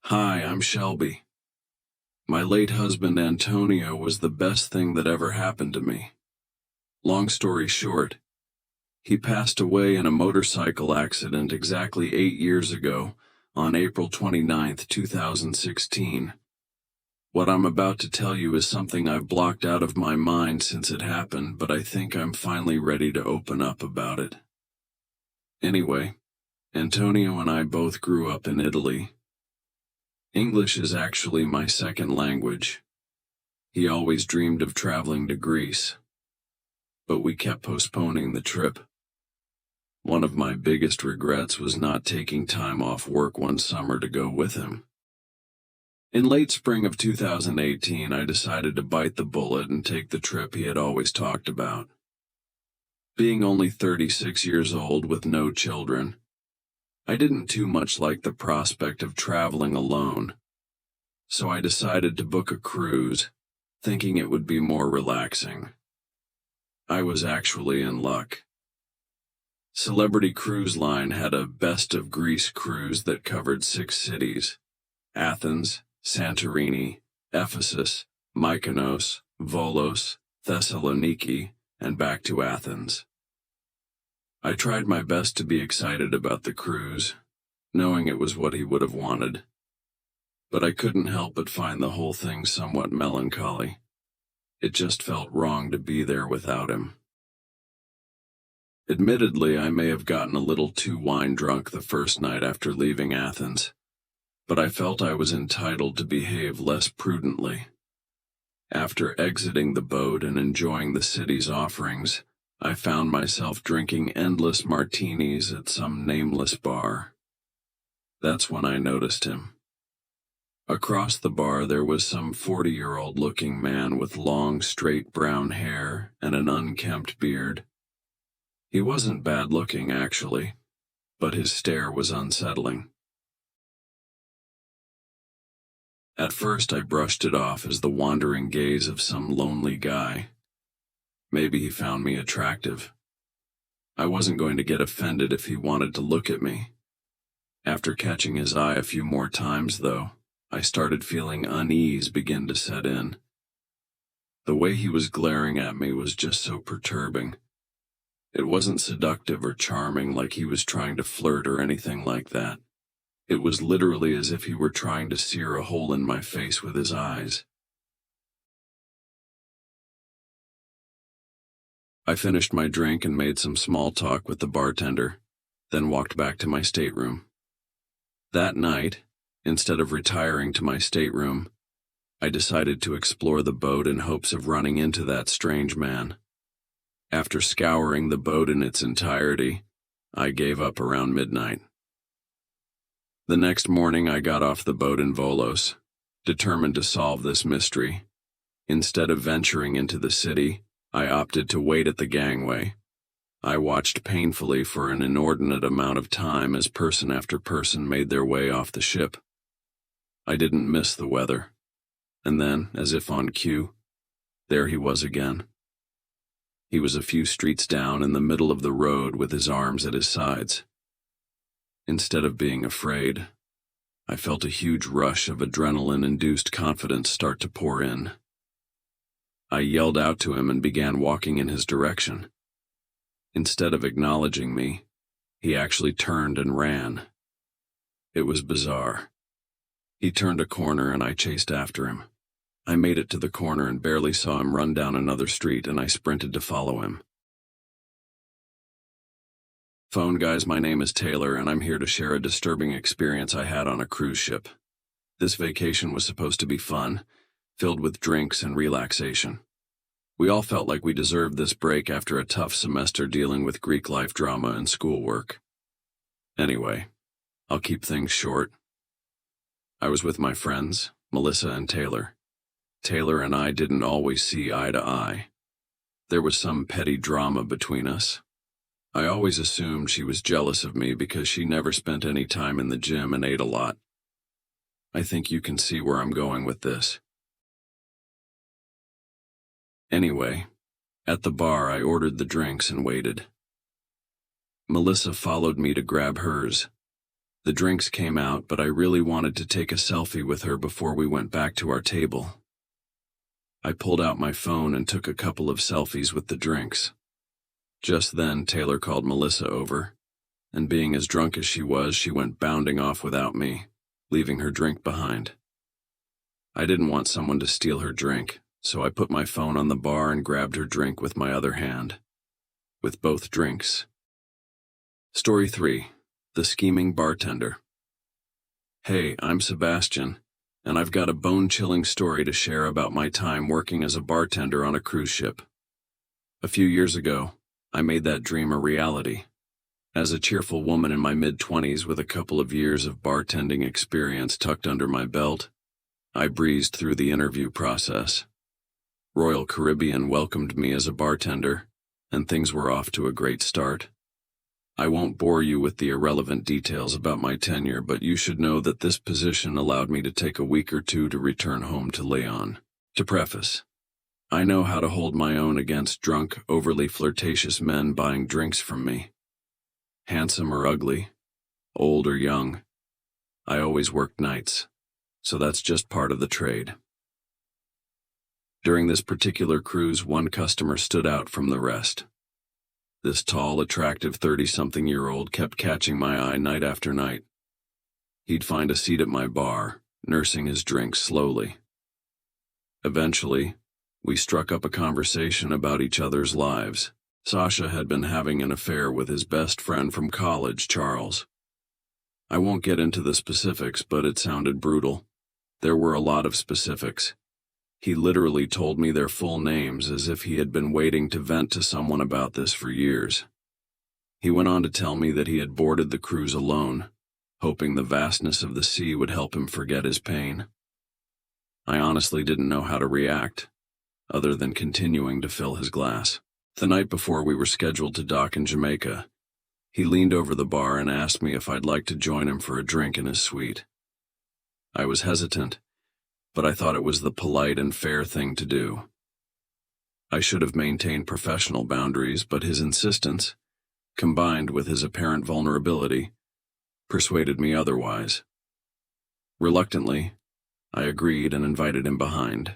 Hi, I'm Shelby. My late husband Antonio was the best thing that ever happened to me. Long story short, he passed away in a motorcycle accident exactly 8 years ago on April 29th, 2016. What I'm about to tell you is something I've blocked out of my mind since it happened, but I think I'm finally ready to open up about it. Anyway, Antonio and I both grew up in Italy. English is actually my second language. He always dreamed of traveling to Greece, but we kept postponing the trip. One of my biggest regrets was not taking time off work one summer to go with him. In late spring of 2018, I decided to bite the bullet and take the trip he had always talked about. Being only 36 years old with no children, I didn't too much like the prospect of traveling alone, so I decided to book a cruise, thinking it would be more relaxing. I was actually in luck. Celebrity Cruise Line had a Best of Greece cruise that covered 6 cities: Athens, Santorini, Ephesus, Mykonos, Volos, Thessaloniki, and back to Athens. I tried my best to be excited about the cruise, knowing it was what he would have wanted. But I couldn't help but find the whole thing somewhat melancholy. It just felt wrong to be there without him. Admittedly, I may have gotten a little too wine drunk the first night after leaving Athens, but I felt I was entitled to behave less prudently. After exiting the boat and enjoying the city's offerings, I found myself drinking endless martinis at some nameless bar. That's when I noticed him. Across the bar there was some 40-year-old looking man with long, straight brown hair and an unkempt beard. He wasn't bad looking, actually, but his stare was unsettling. At first I brushed it off as the wandering gaze of some lonely guy. Maybe he found me attractive. I wasn't going to get offended if he wanted to look at me. After catching his eye a few more times, though, I started feeling unease begin to set in. The way he was glaring at me was just so perturbing. It wasn't seductive or charming like he was trying to flirt or anything like that. It was literally as if he were trying to sear a hole in my face with his eyes. I finished my drink and made some small talk with the bartender, then walked back to my stateroom. That night, instead of retiring to my stateroom, I decided to explore the boat in hopes of running into that strange man. After scouring the boat in its entirety, I gave up around midnight. The next morning I got off the boat in Volos, determined to solve this mystery. Instead of venturing into the city, I opted to wait at the gangway. I watched painfully for an inordinate amount of time as person after person made their way off the ship. I didn't miss the weather. And then, as if on cue, there he was again. He was a few streets down in the middle of the road with his arms at his sides. Instead of being afraid, I felt a huge rush of adrenaline-induced confidence start to pour in. I yelled out to him and began walking in his direction. Instead of acknowledging me, he actually turned and ran. It was bizarre. He turned a corner and I chased after him. I made it to the corner and barely saw him run down another street, and I sprinted to follow him. Phone guys, my name is Taylor, and I'm here to share a disturbing experience I had on a cruise ship. This vacation was supposed to be fun, filled with drinks and relaxation. We all felt like we deserved this break after a tough semester dealing with Greek life drama and schoolwork. Anyway, I'll keep things short. I was with my friends, Melissa and Taylor. Taylor and I didn't always see eye to eye. There was some petty drama between us. I always assumed she was jealous of me because she never spent any time in the gym and ate a lot. I think you can see where I'm going with this. Anyway, at the bar I ordered the drinks and waited. Melissa followed me to grab hers. The drinks came out, but I really wanted to take a selfie with her before we went back to our table. I pulled out my phone and took a couple of selfies with the drinks. Just then, Taylor called Melissa over, and being as drunk as she was, she went bounding off without me, leaving her drink behind. I didn't want someone to steal her drink, so I put my phone on the bar and grabbed her drink with my other hand. With both drinks. Story 3. The Scheming Bartender. Hey, I'm Sebastian, and I've got a bone-chilling story to share about my time working as a bartender on a cruise ship. A few years ago, I made that dream a reality. As a cheerful woman in my mid-20s with a couple of years of bartending experience tucked under my belt, I breezed through the interview process. Royal Caribbean welcomed me as a bartender, and things were off to a great start. I won't bore you with the irrelevant details about my tenure, but you should know that this position allowed me to take a week or two to return home to Leon. To preface, I know how to hold my own against drunk, overly flirtatious men buying drinks from me. Handsome or ugly, old or young, I always worked nights, so that's just part of the trade. During this particular cruise, one customer stood out from the rest. This tall, attractive 30-something-year-old kept catching my eye night after night. He'd find a seat at my bar, nursing his drink slowly. Eventually, we struck up a conversation about each other's lives. Sasha had been having an affair with his best friend from college, Charles. I won't get into the specifics, but it sounded brutal. There were a lot of specifics. He literally told me their full names as if he had been waiting to vent to someone about this for years. He went on to tell me that he had boarded the cruise alone, hoping the vastness of the sea would help him forget his pain. I honestly didn't know how to react, other than continuing to fill his glass. The night before we were scheduled to dock in Jamaica, he leaned over the bar and asked me if I'd like to join him for a drink in his suite. I was hesitant, but I thought it was the polite and fair thing to do. I should have maintained professional boundaries, but his insistence, combined with his apparent vulnerability, persuaded me otherwise. Reluctantly, I agreed and invited him behind.